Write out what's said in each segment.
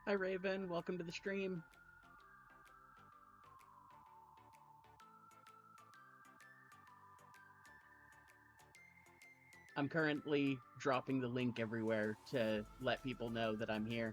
Hi Raven, welcome to the stream. I'm currently dropping the link everywhere to let people know that I'm here.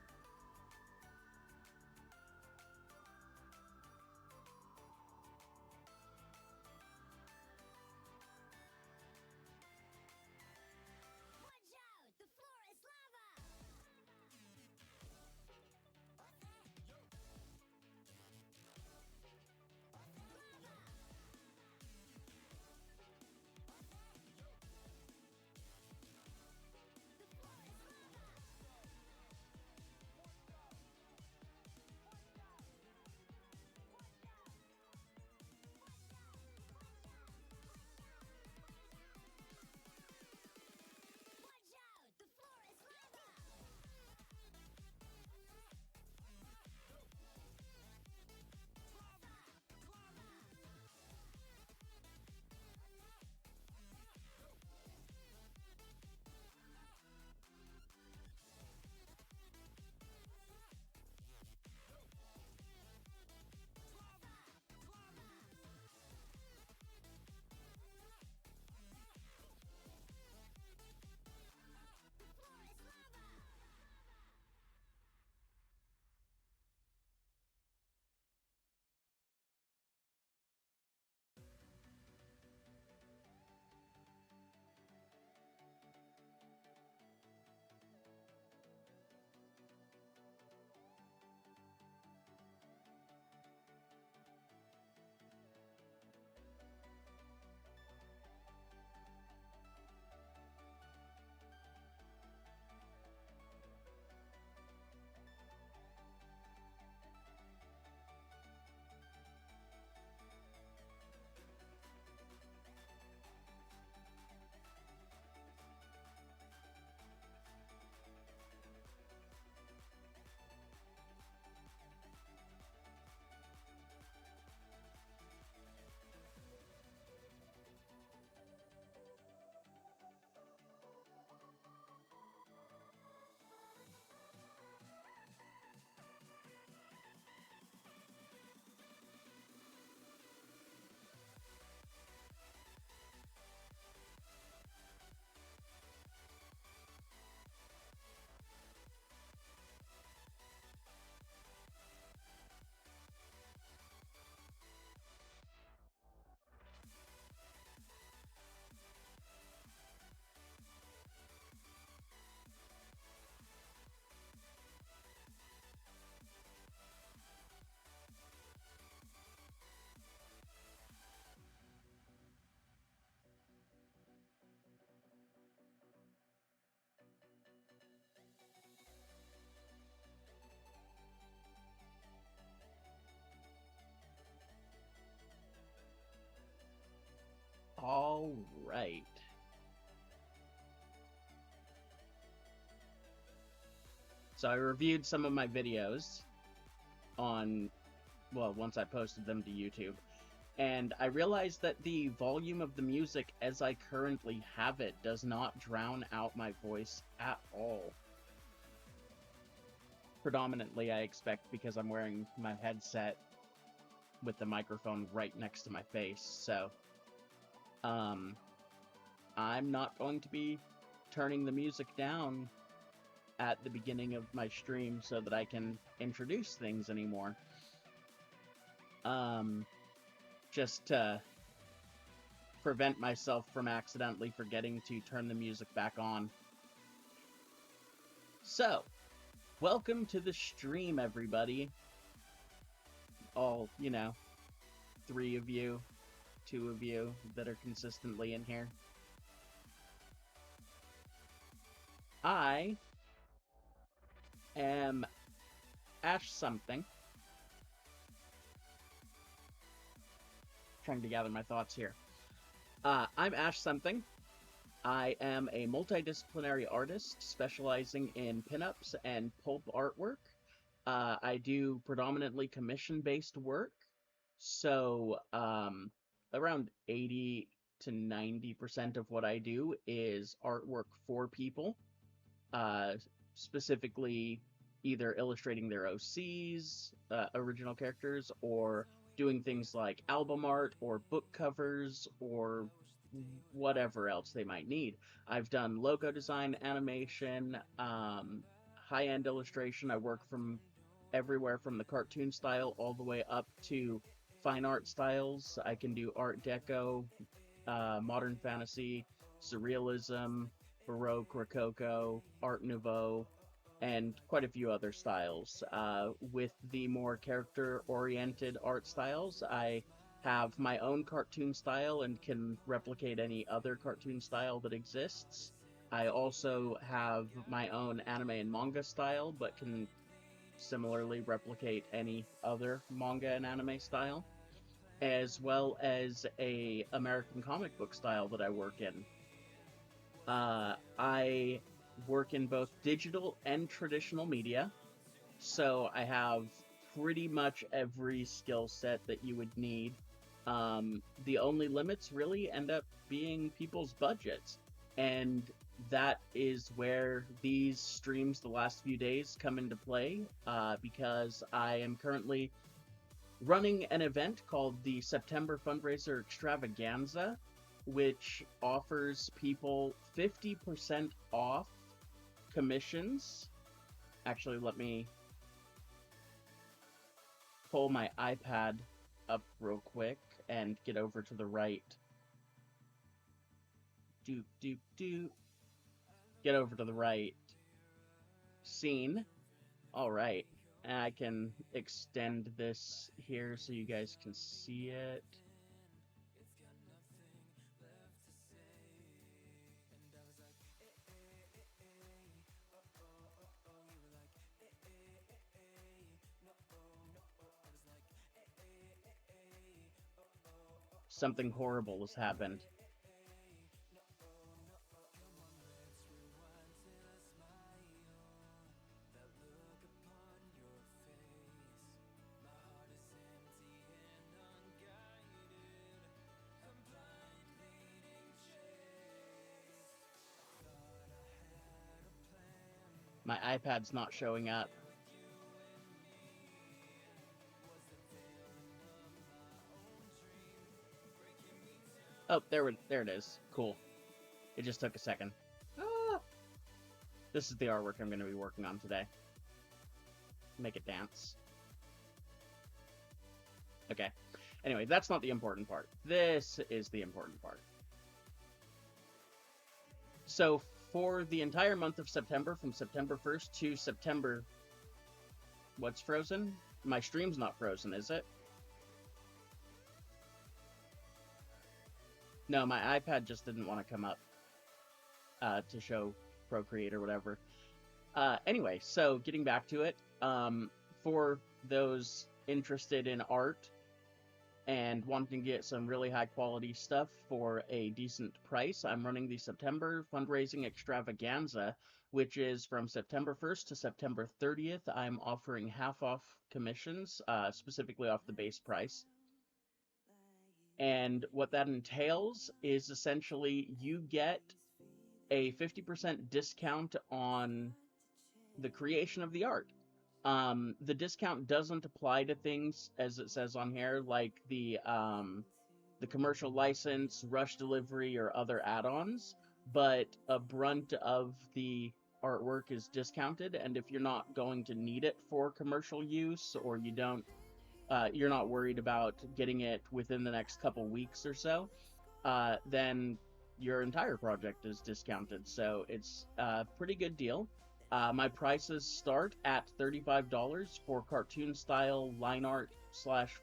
All right. So I reviewed some of my videos on, well, once I posted them to YouTube, and I realized that the volume of the music as I currently have it does not drown out my voice at all. Predominantly, I expect because I'm wearing my headset with the microphone right next to my face, so I'm not going to be turning the music down at the beginning of my stream so that I can introduce things anymore. Just to prevent myself from accidentally forgetting to turn the music back on. So, welcome to the stream, everybody. All, 3 of you, 2 of you that are consistently in here. I am Ash something. Trying to gather my thoughts here. I'm Ash something. I am a multidisciplinary artist specializing in pinups and pulp artwork. I do predominantly commission-based work, so around 80 to 90% of what I do is artwork for people, specifically either illustrating their OCs, original characters, or doing things like album art or book covers or whatever else they might need. I've done logo design, animation, high-end illustration. I work from everywhere from the cartoon style all the way up to fine art styles. I can do Art Deco, modern fantasy, surrealism, Baroque, Rococo, Art Nouveau, and quite a few other styles. With the more character-oriented art styles, I have my own cartoon style and can replicate any other cartoon style that exists. I also have my own anime and manga style, but can similarly replicate any other manga and anime style, as well as a American comic book style that I work in. I work in both digital and traditional media, so I have pretty much every skill set that you would need. The only limits really end up being people's budgets, and that is where these streams the last few days come into play, because I am currently running an event called the September Fundraiser Extravaganza, which offers people 50% off commissions. Actually, let me pull my iPad up real quick and get over to the right. Get over to the right scene. All right. And I can extend this here so you guys can see it. Something horrible has happened. My iPad's not showing up. Oh, there it is. Cool. It just took a second. Ah! This is the artwork I'm going to be working on today. Make it dance. Okay. Anyway, that's not the important part. This is the important part. So, for the entire month of September, from September 1st to September... What's frozen? My stream's not frozen, is it? No, my iPad just didn't want to come up to show Procreate or whatever. Anyway, so getting back to it, for those interested in art and wanting to get some really high quality stuff for a decent price, I'm running the September Fundraising Extravaganza, which is from September 1st to September 30th. I'm offering half off commissions, specifically off the base price. And what that entails is essentially you get a 50% discount on the creation of the art. The discount doesn't apply to things, as it says on here, like the commercial license, rush delivery, or other add-ons, but a brunt of the artwork is discounted, and if you're not going to need it for commercial use, or you don't, you're not worried about getting it within the next couple weeks or so, then your entire project is discounted. So it's a pretty good deal. My prices start at $35 for cartoon style line art /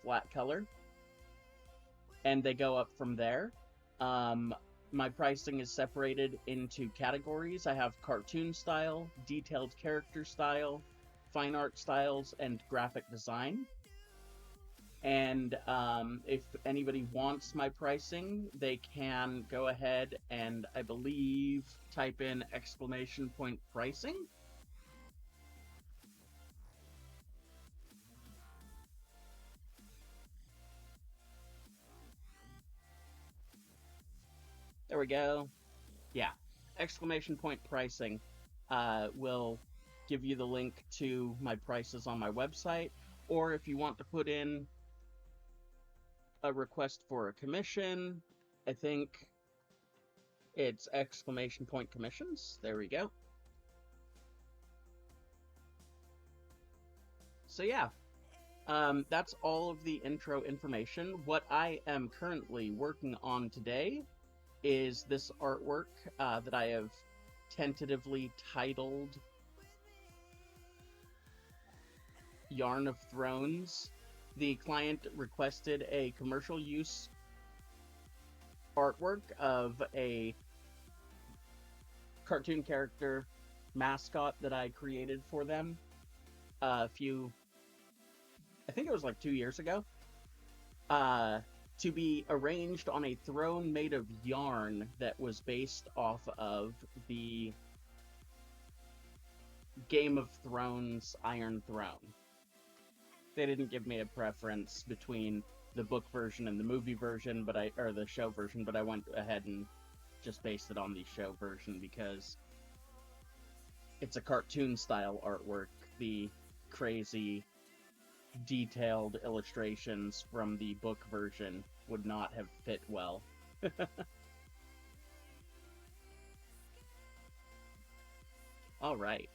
flat color, and they go up from there. My pricing is separated into categories. I have cartoon style, detailed character style, fine art styles, and graphic design. And if anybody wants my pricing, they can go ahead and, I believe, type in !pricing. There we go. Yeah, !pricing will give you the link to my prices on my website, or if you want to put in a request for a commission, I think it's !commissions. There we go. So yeah, that's all of the intro information. What I am currently working on today is this artwork that I have tentatively titled Yarn of Thrones. The client requested a commercial use artwork of a cartoon character mascot that I created for them I think it was like 2 years ago, to be arranged on a throne made of yarn that was based off of the Game of Thrones Iron Throne. They didn't give me a preference between the book version and the movie version, or the show version, but I went ahead and just based it on the show version because it's a cartoon style artwork. The crazy detailed illustrations from the book version would not have fit well. All right.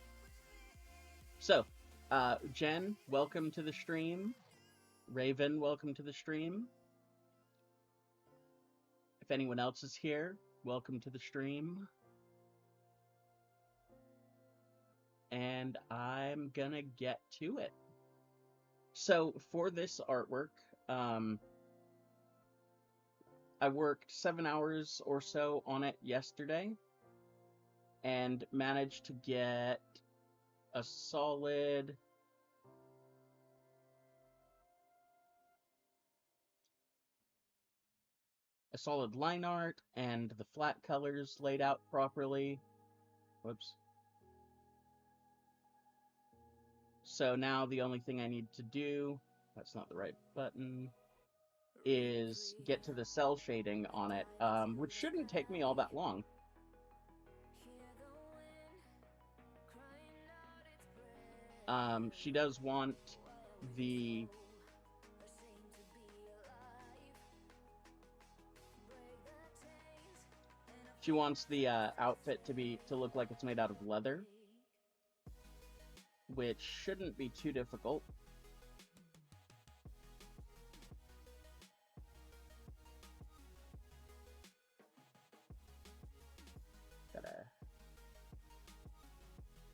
So, Jen, welcome to the stream. Raven, welcome to the stream. If anyone else is here, welcome to the stream. And I'm gonna get to it. So, for this artwork, I worked 7 hours or so on it yesterday, and managed to get a solid line art and the flat colors laid out properly. Whoops. So now the only thing I need to do, that's not the right button, is get to the cell shading on it, which shouldn't take me all that long. She does want the outfit to look like it's made out of leather, which shouldn't be too difficult. Gotta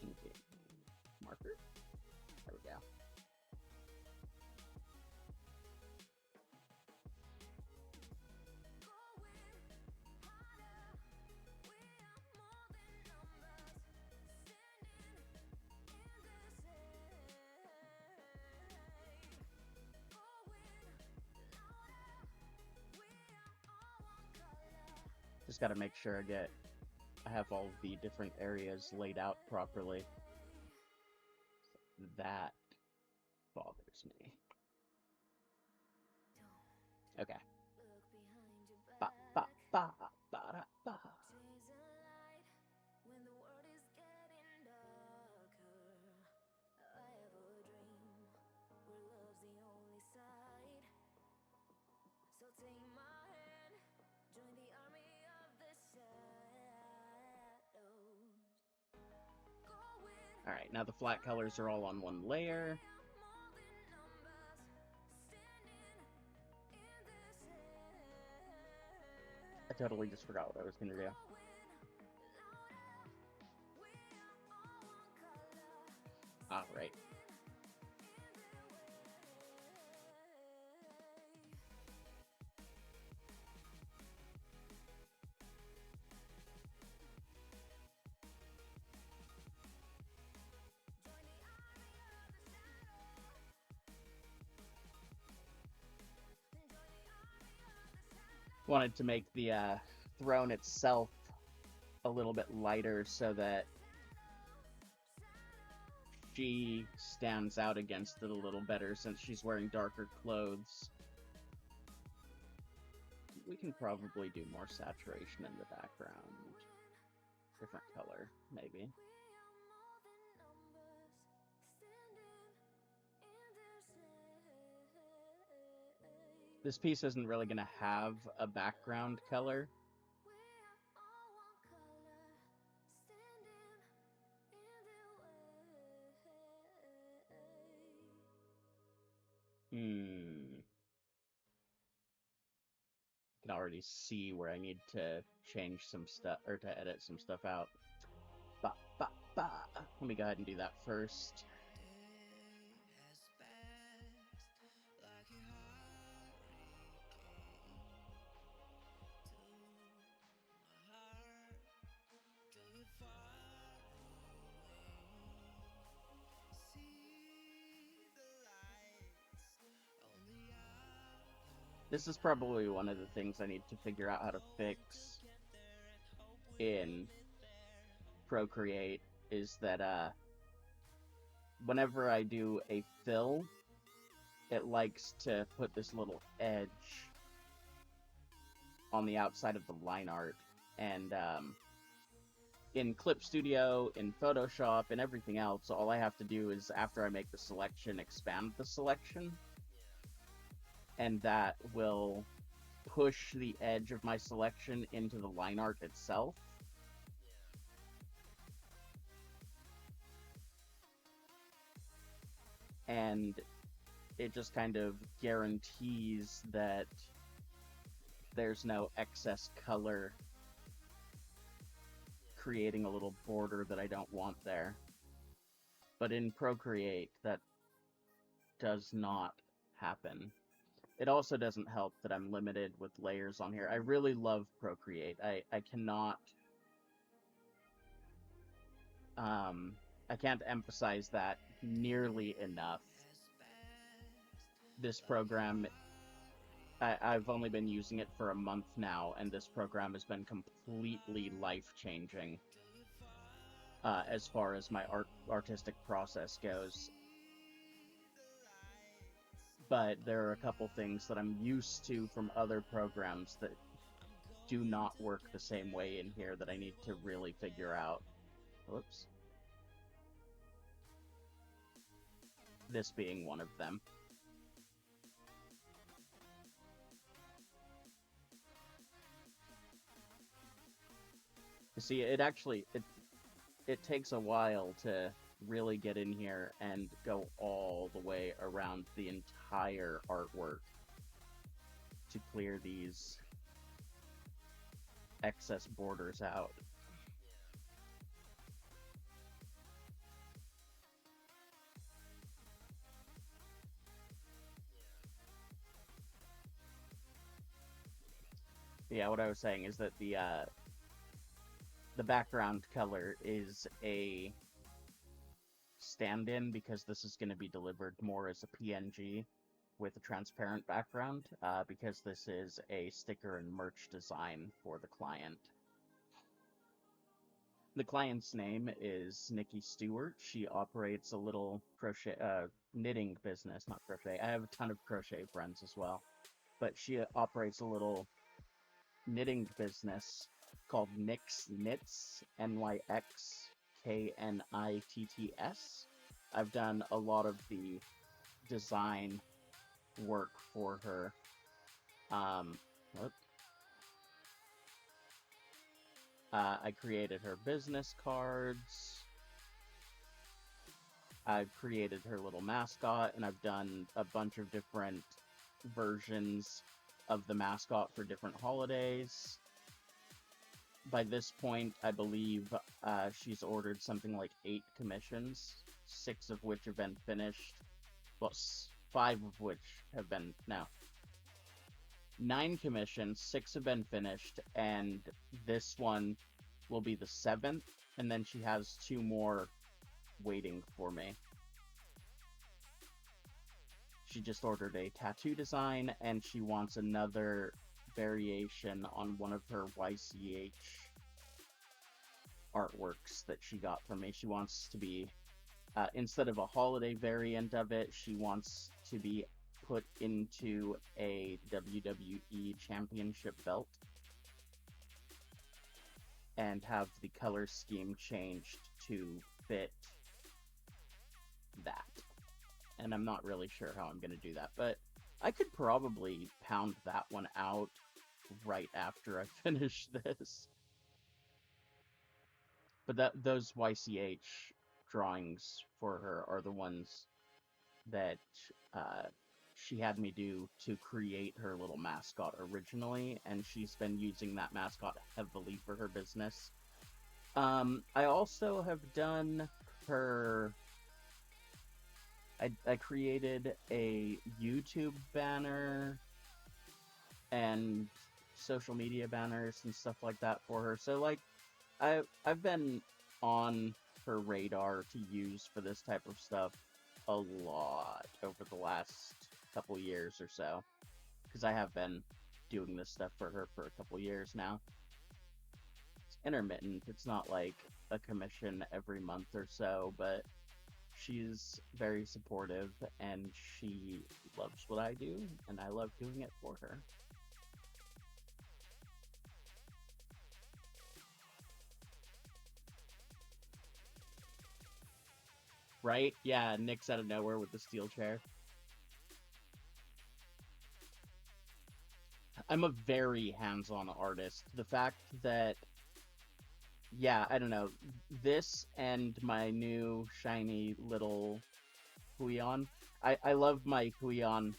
indicate marker. There we go. Just gotta make sure I have all the different areas laid out properly. That bothers me. Okay. Ba, ba, ba, ba, da, ba. Alright, now the flat colors are all on one layer. I totally just forgot what I was gonna do. Alright. Wanted to make the throne itself a little bit lighter so that she stands out against it a little better since she's wearing darker clothes. We can probably do more saturation in the background. Different color, maybe. This piece isn't really going to have a background color. Can already see where I need to change some stuff, or to edit some stuff out. Ba, ba, ba. Let me go ahead and do that first. This is probably one of the things I need to figure out how to fix in Procreate, is that whenever I do a fill, it likes to put this little edge on the outside of the line art. And in Clip Studio, in Photoshop, and everything else, all I have to do is, after I make the selection, expand the selection. And that will push the edge of my selection into the line art itself. And it just kind of guarantees that there's no excess color creating a little border that I don't want there. But in Procreate, that does not happen. It also doesn't help that I'm limited with layers on here. I really love Procreate. I cannot... I can't emphasize that nearly enough. This program, I've only been using it for a month now, and this program has been completely life-changing as far as my artistic process goes. But there are a couple things that I'm used to from other programs that do not work the same way in here that I need to really figure out. Whoops. This being one of them. You see, it takes a while to really get in here and go all the way around the entire artwork to clear these excess borders out. Yeah, what I was saying is that the background color is a stand-in, because this is going to be delivered more as a PNG with a transparent background, because this is a sticker and merch design for the client. The client's name is Nikki Stewart. She operates a little crochet, knitting business, not crochet. I have a ton of crochet friends as well. But she operates a little knitting business called Nyx Knits, NYXKNITTS. I've done a lot of the design work for her. I created her business cards. I've created her little mascot, and I've done a bunch of different versions of the mascot for different holidays. By this point, I believe she's ordered something like 8 commissions, 6 of which have been finished. Well, 5 of which have been... No. 9 commissions, 6 have been finished, and this one will be the 7th, and then she has 2 more waiting for me. She just ordered a tattoo design, and she wants another variation on one of her YCH artworks that she got from me. She wants to be, instead of a holiday variant of it, she wants to be put into a WWE Championship belt and have the color scheme changed to fit that. And I'm not really sure how I'm going to do that, but I could probably pound that one out right after I finish this. But those YCH drawings for her are the ones that uh, she had me do to create her little mascot originally, and she's been using that mascot heavily for her business. I also have done her... I created a YouTube banner and social media banners and stuff like that for her. So, like, I've been on her radar to use for this type of stuff a lot over the last couple years or so, because I have been doing this stuff for her for a couple years now. It's intermittent. It's not like a commission every month or so, but she's very supportive and she loves what I do, and I love doing it for her. Right? Yeah, Nick's out of nowhere with the steel chair. I'm a very hands-on artist. The fact that, yeah, I don't know, this and my new shiny little Huion, I love my Huion,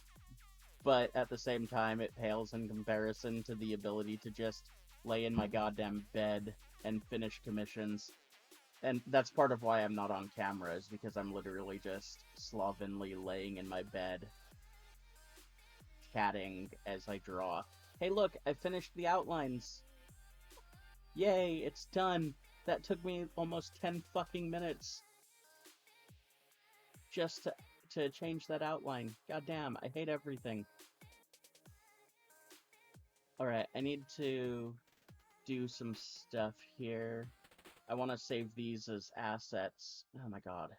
but at the same time, it pales in comparison to the ability to just lay in my goddamn bed and finish commissions. And that's part of why I'm not on camera, is because I'm literally just slovenly laying in my bed, chatting as I draw. Hey look, I finished the outlines! Yay, it's done! That took me almost 10 fucking minutes just to change that outline. Goddamn, I hate everything. Alright, I need to do some stuff here. I want to save these as assets. Oh my god.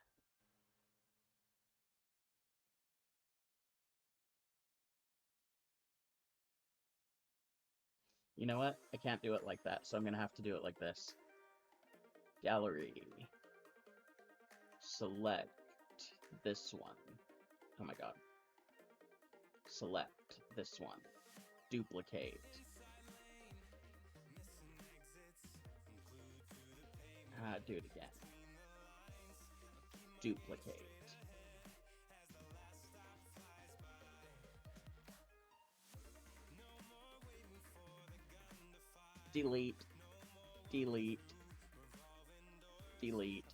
You know what? I can't do it like that, so I'm gonna have to do it like this. Gallery. Select this one. Oh my god. Select this one. Duplicate. Do it again. Duplicate. Delete. Delete. Delete.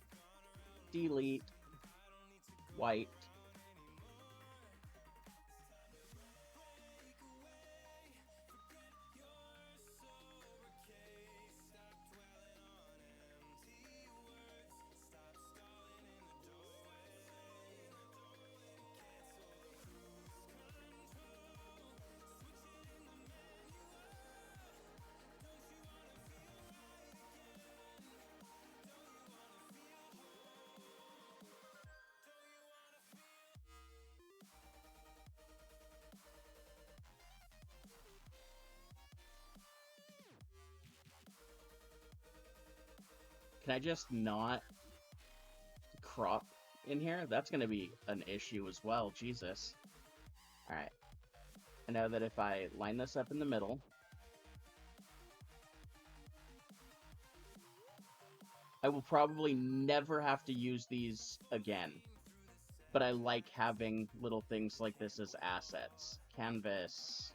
Delete. White. Can I just not crop in here? That's going to be an issue as well. Jesus. Alright. I know that if I line this up in the middle, I will probably never have to use these again. But I like having little things like this as assets. Canvas.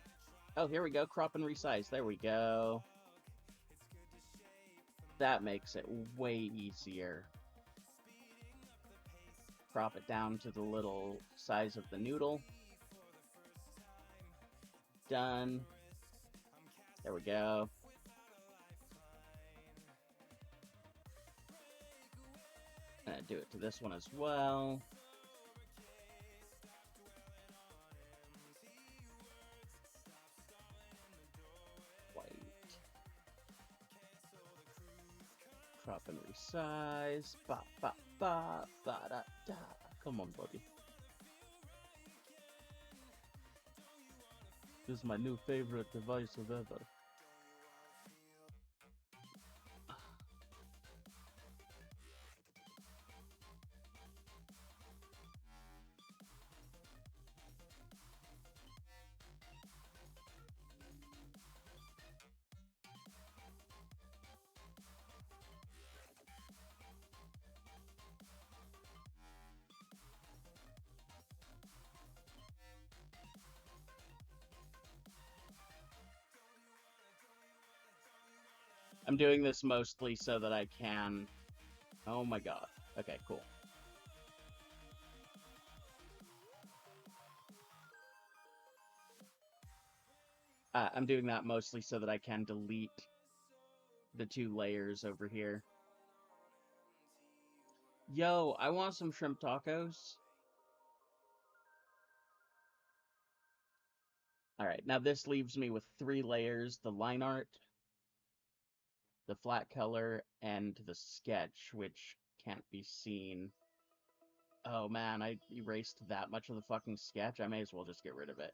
Oh, here we go. Crop and resize. There we go. That makes it way easier. Crop it down to the little size of the noodle. Done. There we go. I'm gonna do it to this one as well. White. Crop and resize. Ba ba ba ba da da. Come on, buddy. This is my new favorite device of ever. I'm doing this mostly so that I can... Oh my god. Okay, cool. I'm doing that mostly so that I can delete the 2 layers over here. Yo, I want some shrimp tacos. Alright, now this leaves me with 3 layers: the line art, the flat color, and the sketch, which can't be seen. Oh man, I erased that much of the fucking sketch. I may as well just get rid of it.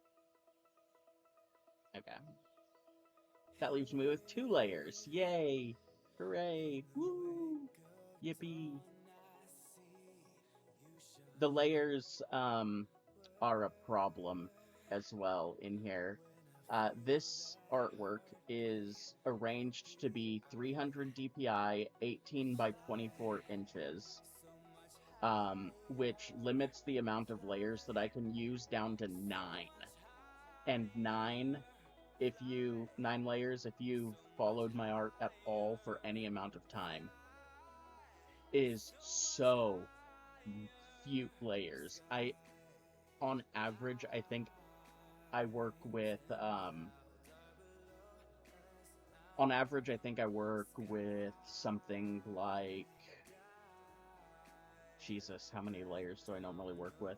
Okay. That leaves me with 2 layers. Yay! Hooray! Woo! Yippee! The layers, are a problem as well in here. This artwork is arranged to be 300 DPI, 18 by 24 inches, which limits the amount of layers that I can use down to 9. And 9 layers, if you've followed my art at all for any amount of time, is so few layers. On average, I think I work with, on average, I think I work with something like, Jesus, how many layers do I normally work with?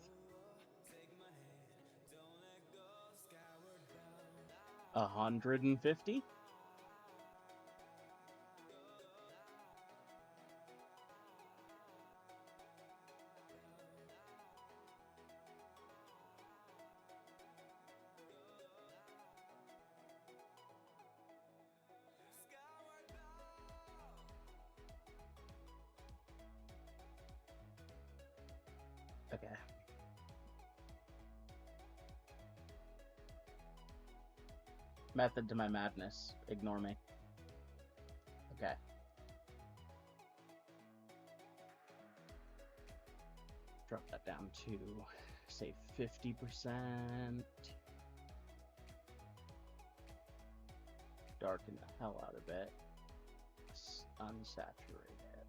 150? Okay. Method to my madness. Ignore me. Okay. Drop that down to, say, 50%. Darken the hell out of it. Unsaturate it.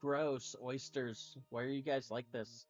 Gross. Oysters. Why are you guys like this?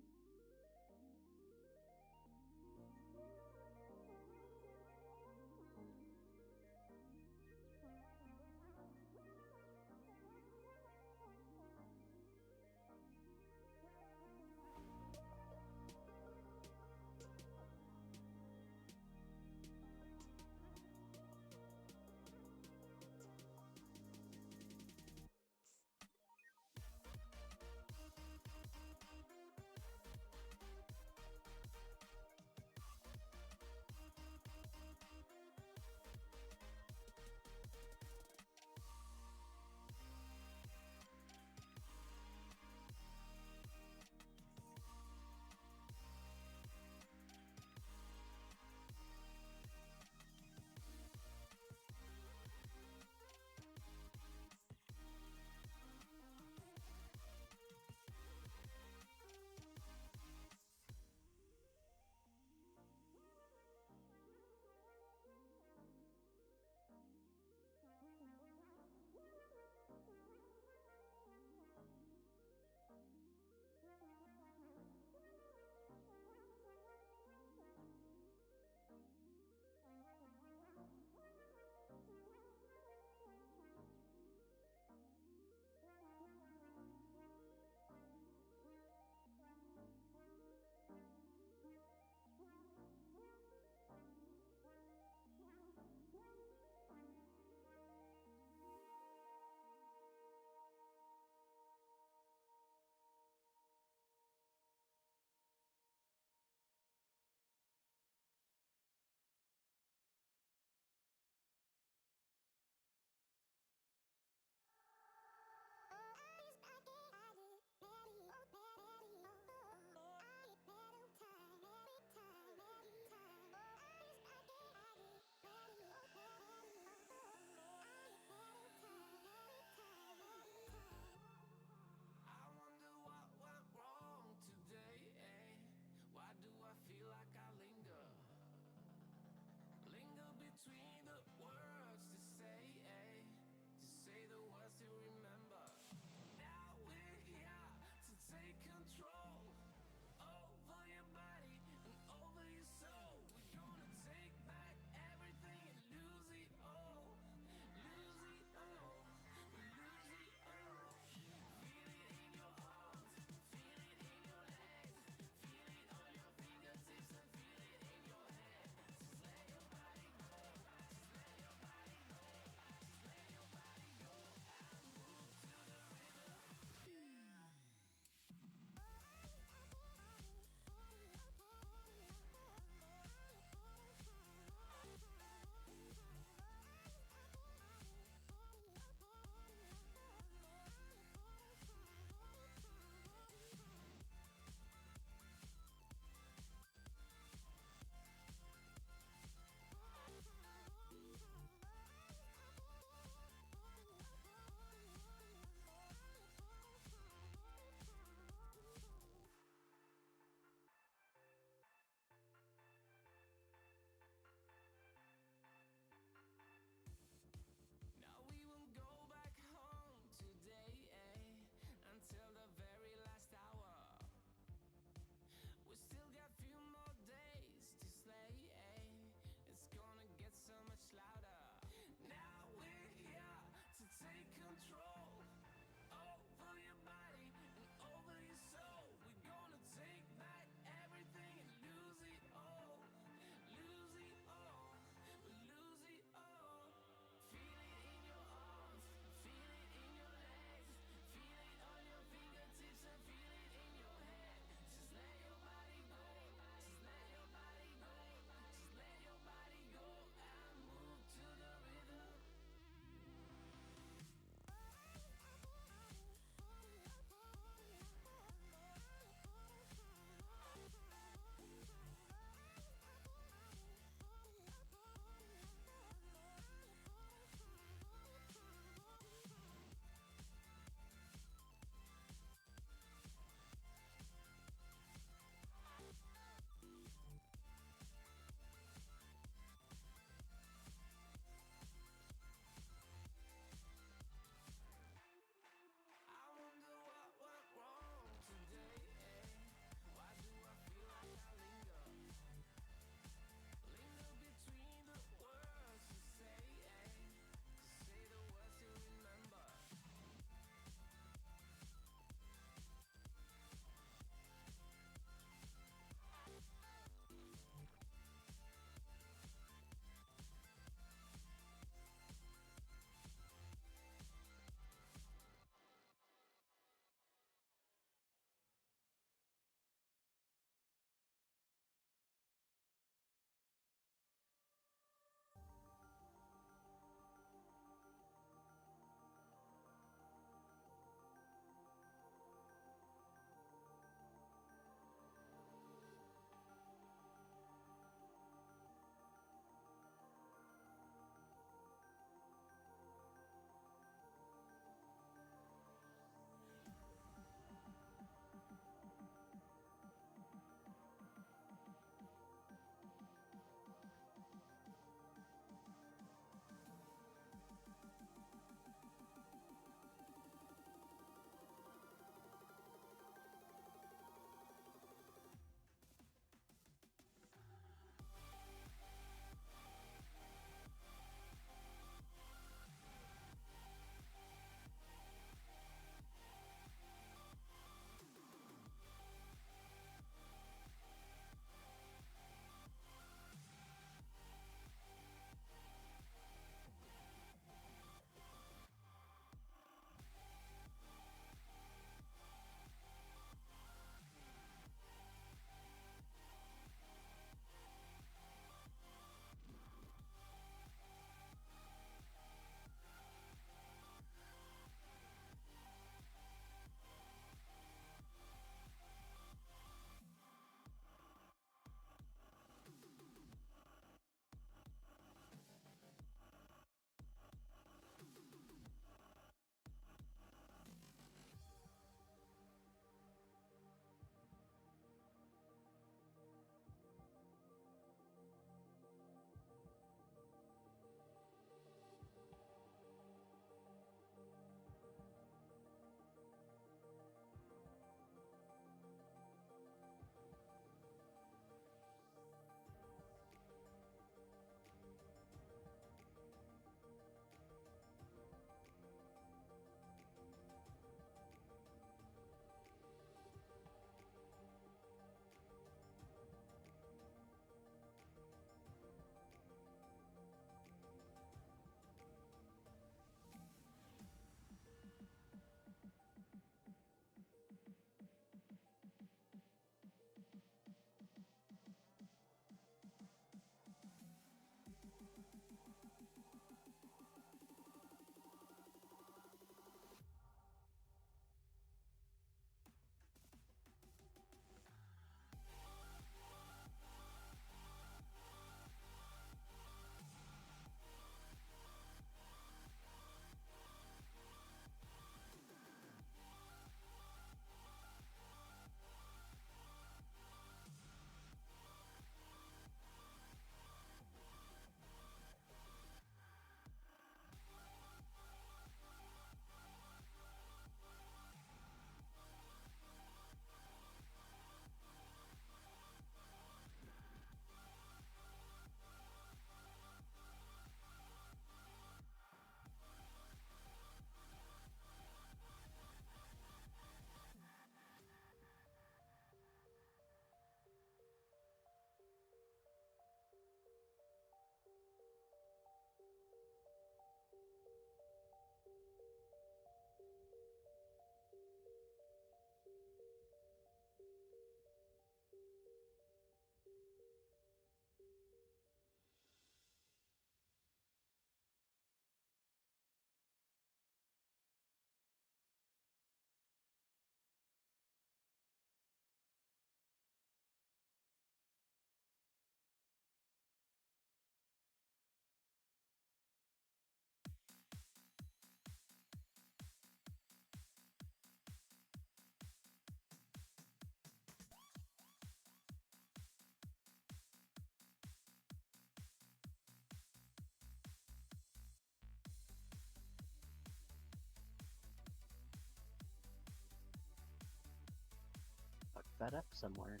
that up somewhere.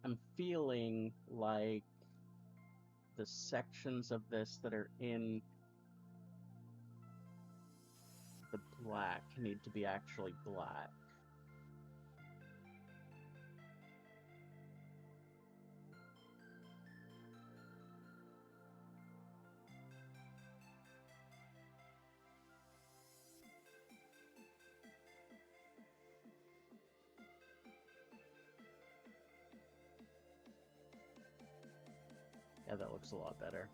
I'm feeling like the sections of this that are in the black need to be actually black. Yeah, that looks a lot better.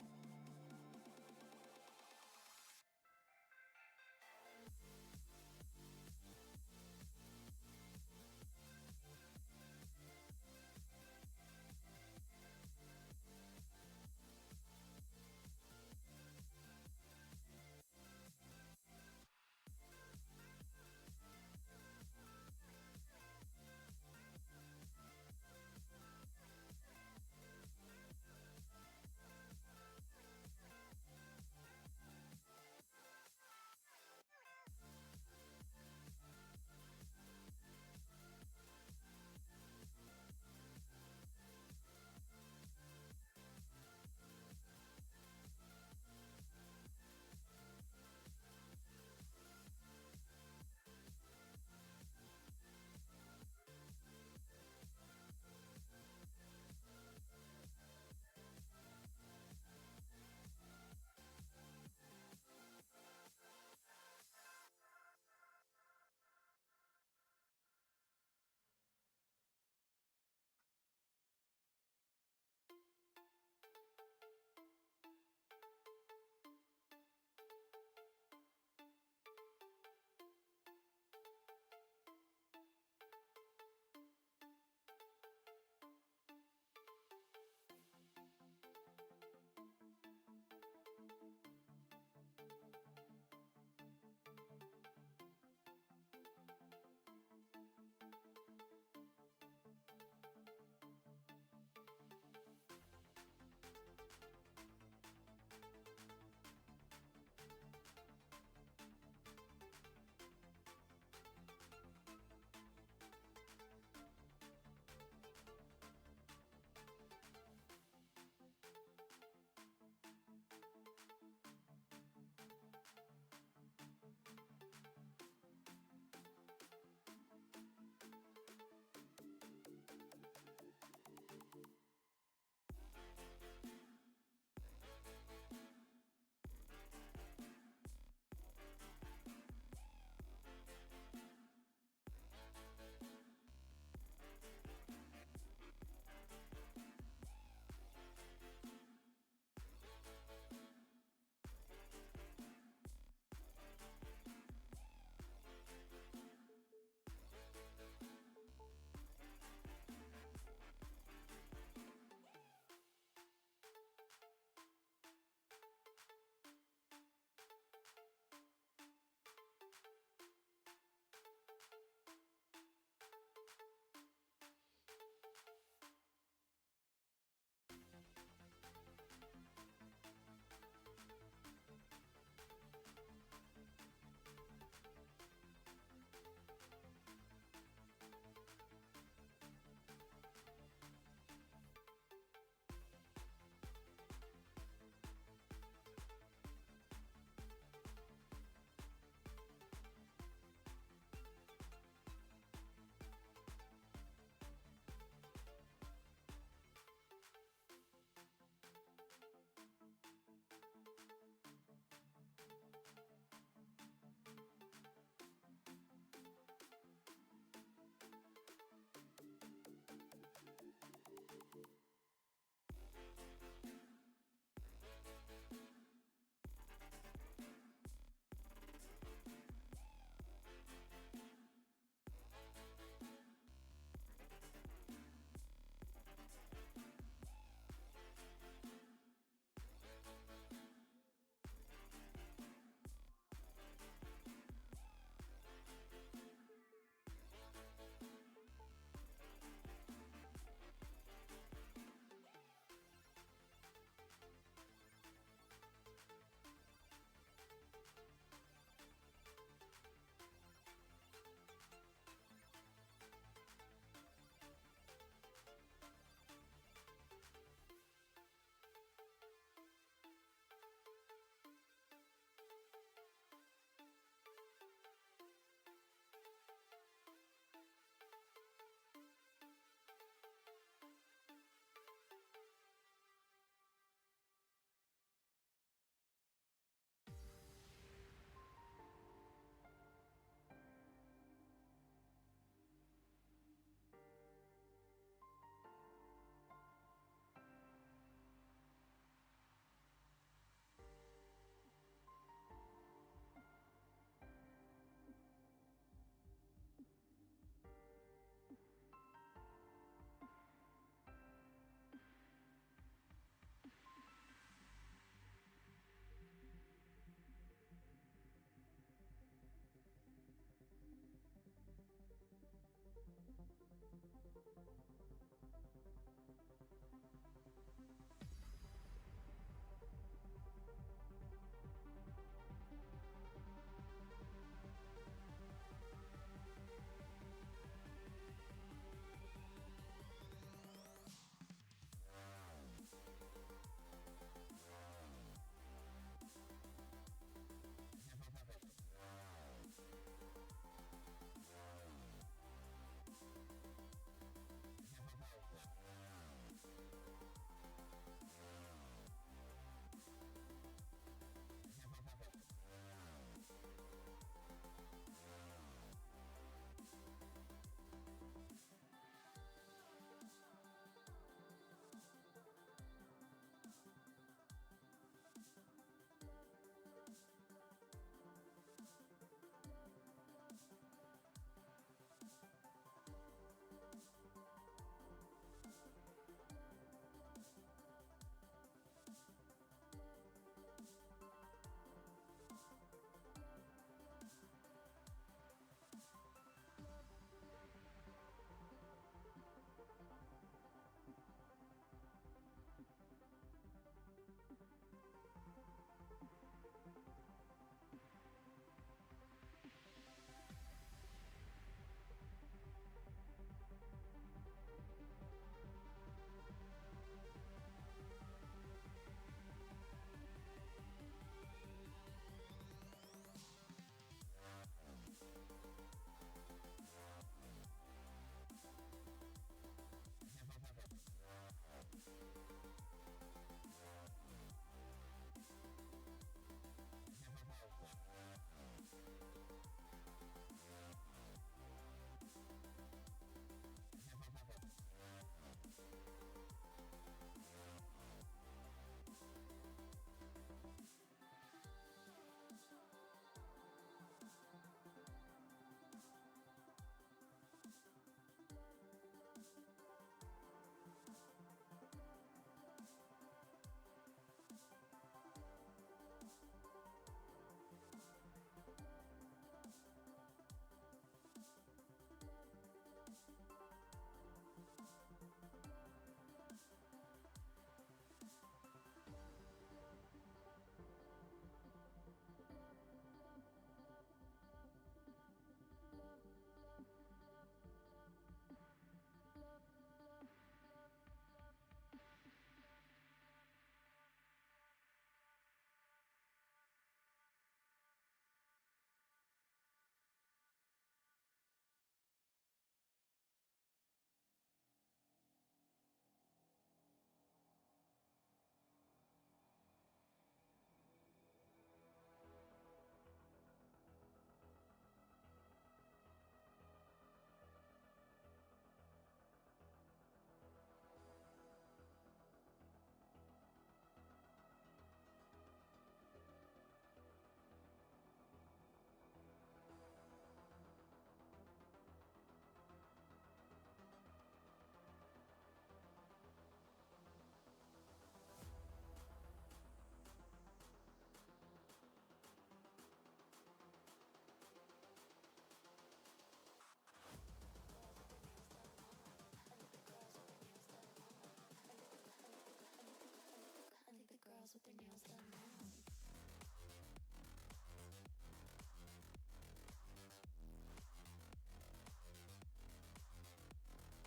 Girls with their nails done now.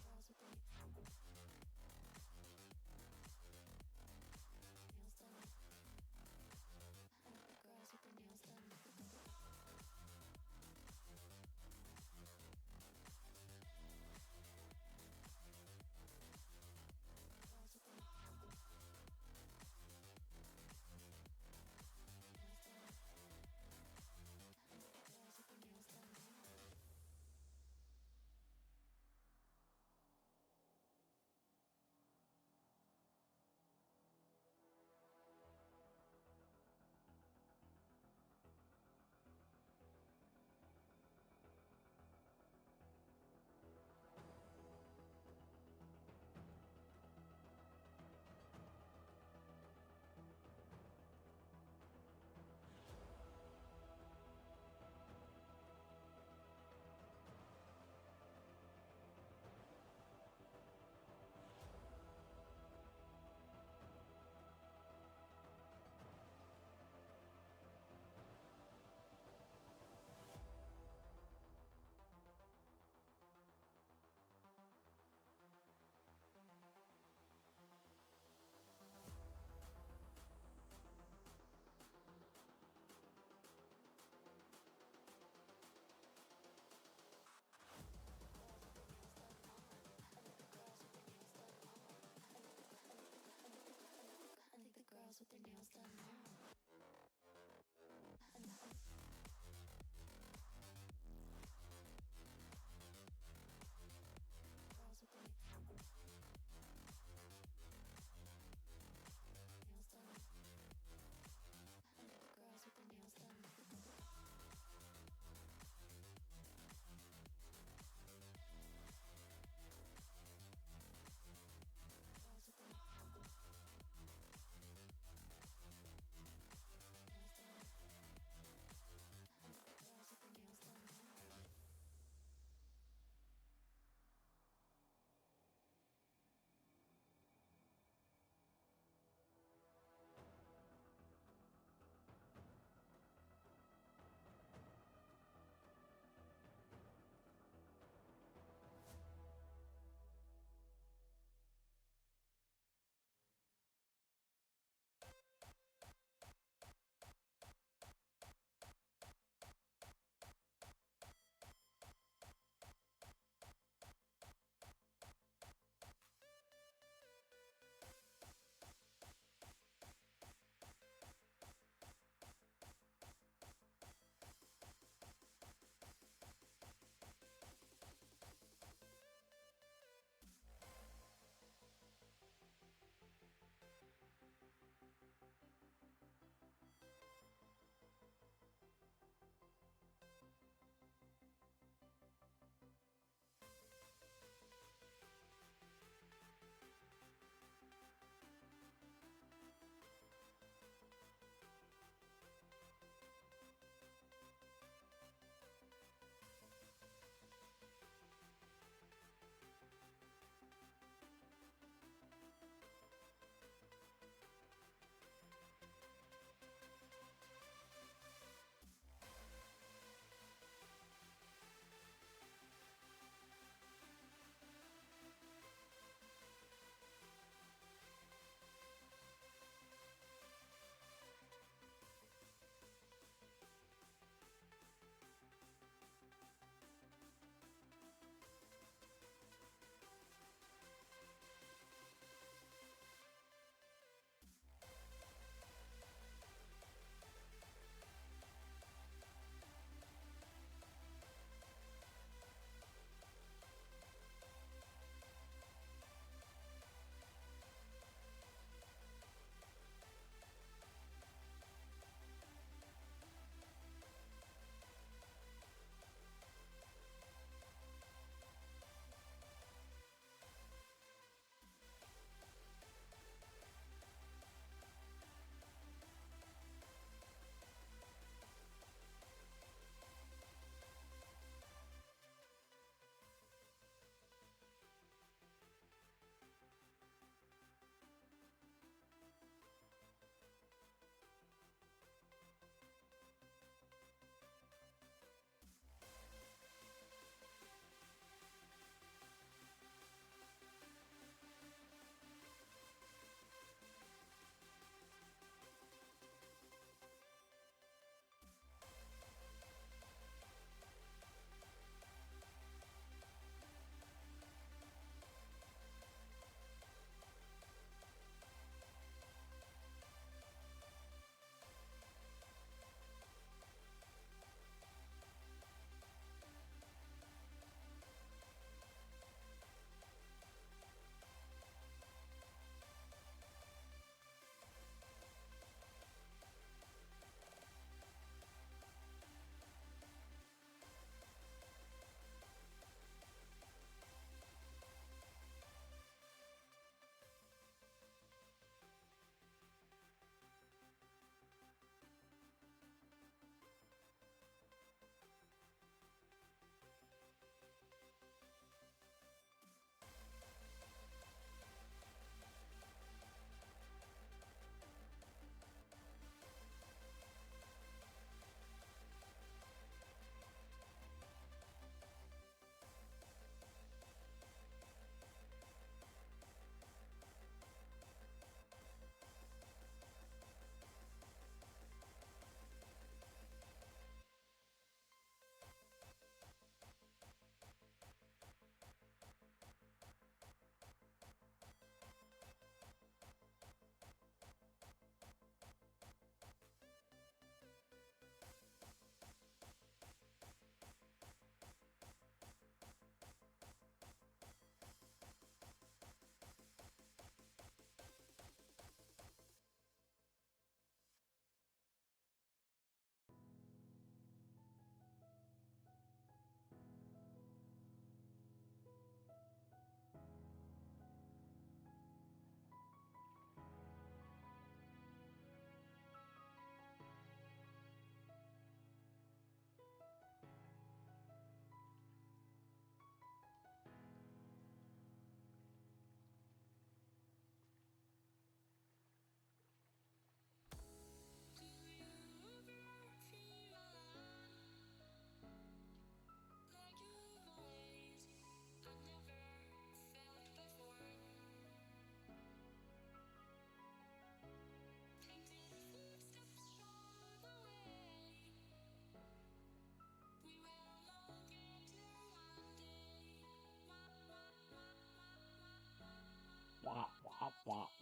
Girls with their nails done. I like the girls with their nails done. Girls with their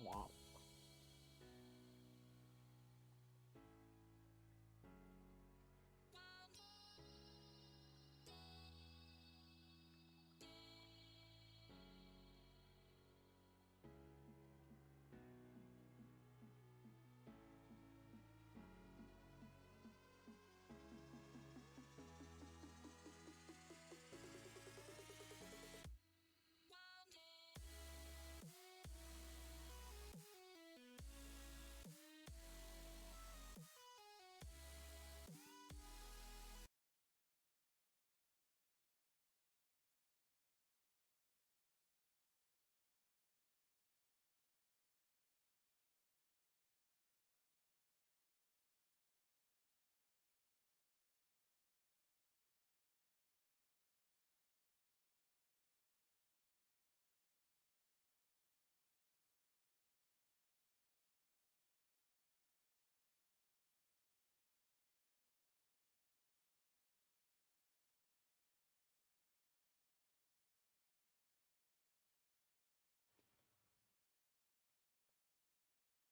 Wow.